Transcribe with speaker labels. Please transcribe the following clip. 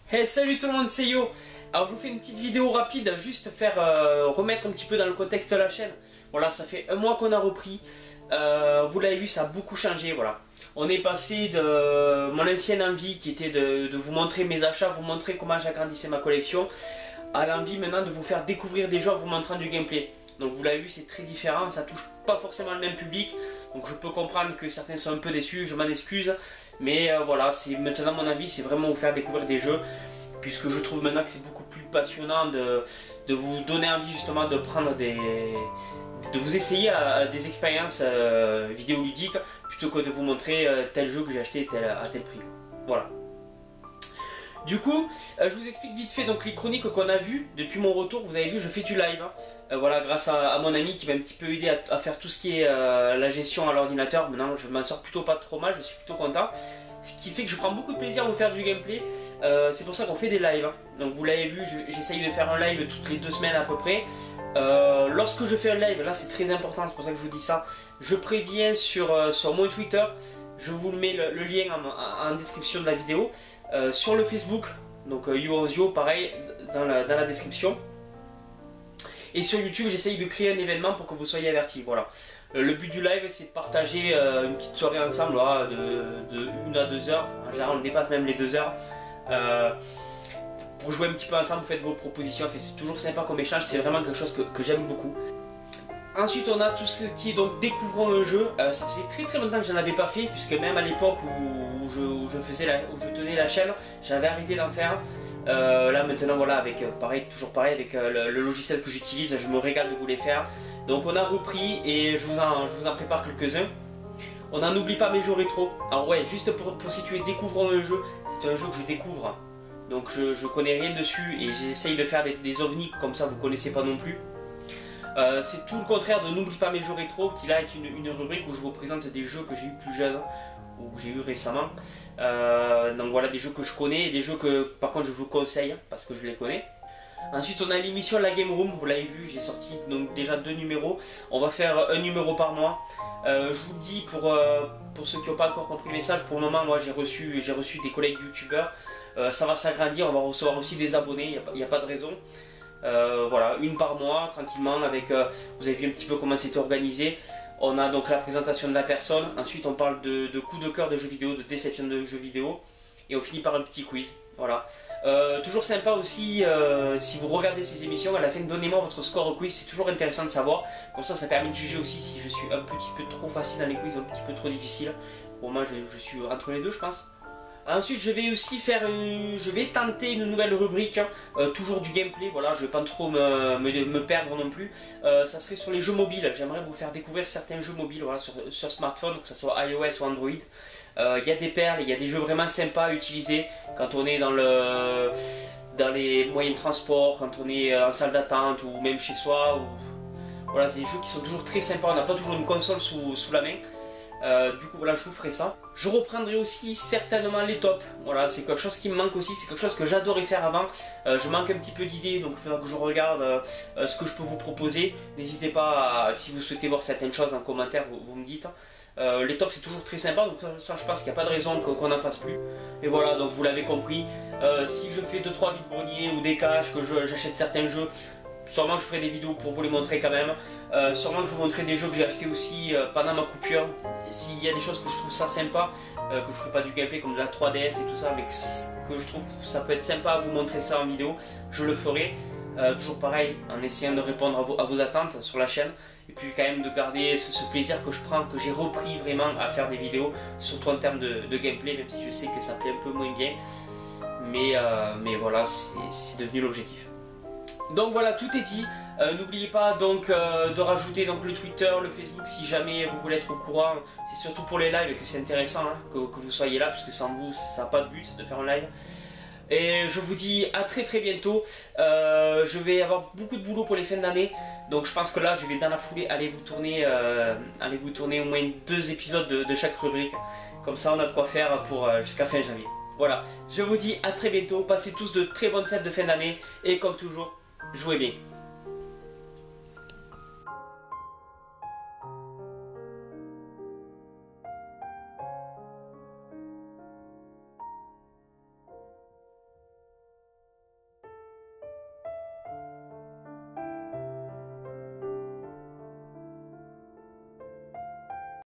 Speaker 1: Hey, salut tout le monde, c'est Yo. Alors je vous fais une petite vidéo rapide, juste faire remettre un petit peu dans le contexte de la chaîne. Voilà, ça fait un mois qu'on a repris. Vous l'avez vu, ça a beaucoup changé, voilà. On est passé de mon ancienne envie qui était de vous montrer mes achats, vous montrer comment j'agrandissais ma collection, à l'envie maintenant de vous faire découvrir des jeux en vous montrant du gameplay. Donc vous l'avez vu, c'est très différent, ça touche pas forcément le même public. Donc je peux comprendre que certains sont un peu déçus, je m'en excuse. Mais voilà, c'est maintenant mon avis, c'est vraiment vous faire découvrir des jeux. Puisque je trouve maintenant que c'est beaucoup plus passionnant de vous donner envie justement de prendre de vous essayer à des expériences vidéoludiques plutôt que de vous montrer tel jeu que j'ai acheté à tel prix. Voilà. Du coup, je vous explique vite fait donc les chroniques qu'on a vues depuis mon retour. Vous avez vu, je fais du live. Voilà, grâce à mon ami qui m'a un petit peu aidé à faire tout ce qui est la gestion à l'ordinateur. Maintenant, je m'en sors plutôt pas trop mal, je suis plutôt content. Ce qui fait que je prends beaucoup de plaisir à vous faire du gameplay. C'est pour ça qu'on fait des lives. Donc vous l'avez vu, j'essaye de faire un live toutes les 2 semaines à peu près. Lorsque je fais un live, là c'est très important, c'est pour ça que je vous dis ça. Je préviens sur mon Twitter. Je vous mets le lien en description de la vidéo. Sur le Facebook, donc YoOnzio, pareil, dans la description. Et sur YouTube, j'essaye de créer un événement pour que vous soyez avertis. Voilà. Le but du live, c'est de partager une petite soirée ensemble, voilà, de 1 à 2 heures. En général, on dépasse même les 2 heures. Pour jouer un petit peu ensemble, vous faites vos propositions. C'est toujours sympa comme échange, c'est vraiment quelque chose que j'aime beaucoup. Ensuite, on a tout ce qui est donc découvrons un jeu. Ça faisait très longtemps que je n'en avais pas fait, puisque même à l'époque où je tenais la chaîne, j'avais arrêté d'en faire. Là maintenant, voilà, avec toujours pareil, avec le logiciel que j'utilise, je me régale de vous les faire. Donc on a repris et je vous en prépare quelques-uns. On n'en oublie pas mes jeux rétro. Alors ouais, juste pour situer, découvrons un jeu. C'est un jeu que je découvre. Donc je connais rien dessus et j'essaye de faire des ovnis comme ça, vous connaissez pas non plus. C'est tout le contraire de n'oublie pas mes jeux rétro, qui là est une rubrique où je vous présente des jeux que j'ai eu plus jeune, ou que j'ai eu récemment. Donc voilà, des jeux que je connais et des jeux que par contre je vous conseille parce que je les connais. Ensuite on a l'émission La Game Room, vous l'avez vu, j'ai sorti donc déjà 2 numéros. On va faire un numéro par mois. Je vous le dis pour ceux qui n'ont pas encore compris le message, pour le moment moi j'ai reçu des collègues youtubeurs. Ça va s'agrandir, on va recevoir aussi des abonnés, il n'y a pas de raison. Voilà, une par mois, tranquillement, avec, vous avez vu un petit peu comment c'était organisé. On a donc la présentation de la personne, ensuite on parle de coups de cœur de jeux vidéo, de déception de jeux vidéo, et on finit par un petit quiz, voilà. Toujours sympa aussi, si vous regardez ces émissions, à la fin donnez-moi votre score au quiz, c'est toujours intéressant de savoir, comme ça permet de juger aussi si je suis un petit peu trop facile dans les quiz, un petit peu trop difficile. Pour moi je suis entre les deux je pense. Ensuite je vais aussi je vais tenter une nouvelle rubrique, toujours du gameplay, voilà, je ne vais pas trop me perdre non plus. Ça serait sur les jeux mobiles, j'aimerais vous faire découvrir certains jeux mobiles, voilà, sur smartphone, que ce soit iOS ou Android. Il y a des perles, il y a des jeux vraiment sympas à utiliser quand on est dans les moyens de transport, quand on est en salle d'attente ou même chez soi. Voilà, c'est des jeux qui sont toujours très sympas, on n'a pas toujours une console sous la main. Du coup voilà, je vous ferai ça. Je reprendrai aussi certainement les tops. Voilà, c'est quelque chose qui me manque aussi, c'est quelque chose que j'adorais faire avant. Je manque un petit peu d'idées, donc il faudra que je regarde ce que je peux vous proposer. N'hésitez pas, si vous souhaitez voir certaines choses en commentaire, vous me dites. Les tops c'est toujours très sympa, donc ça je pense qu'il n'y a pas de raison qu'on n'en fasse plus. Et voilà, donc vous l'avez compris, si je fais 2-3 vides-greniers ou des caches, que j'achète certains jeux, sûrement je ferai des vidéos pour vous les montrer quand même. Sûrement je vous montrerai des jeux que j'ai achetés aussi pendant ma coupure. S'il y a des choses que je trouve ça sympa, que je ferai pas du gameplay comme de la 3DS et tout ça, mais que je trouve ça peut être sympa à vous montrer ça en vidéo, je le ferai. Toujours pareil, en essayant de répondre à vos attentes sur la chaîne. Et puis quand même de garder ce plaisir que je prends, que j'ai repris vraiment à faire des vidéos, surtout en termes de gameplay, même si je sais que ça plaît un peu moins bien. Mais voilà, c'est devenu l'objectif. Donc voilà, tout est dit. N'oubliez pas donc de rajouter donc le Twitter, le Facebook si jamais vous voulez être au courant. C'est surtout pour les lives que c'est intéressant hein, que vous soyez là, puisque sans vous ça n'a pas de but de faire un live. Et je vous dis à très bientôt. Je vais avoir beaucoup de boulot pour les fins d'année, donc je pense que là je vais dans la foulée aller vous tourner au moins 2 épisodes de chaque rubrique. Comme ça on a de quoi faire pour jusqu'à fin janvier. Voilà, je vous dis à très bientôt. Passez tous de très bonnes fêtes de fin d'année et comme toujours, jouez bien.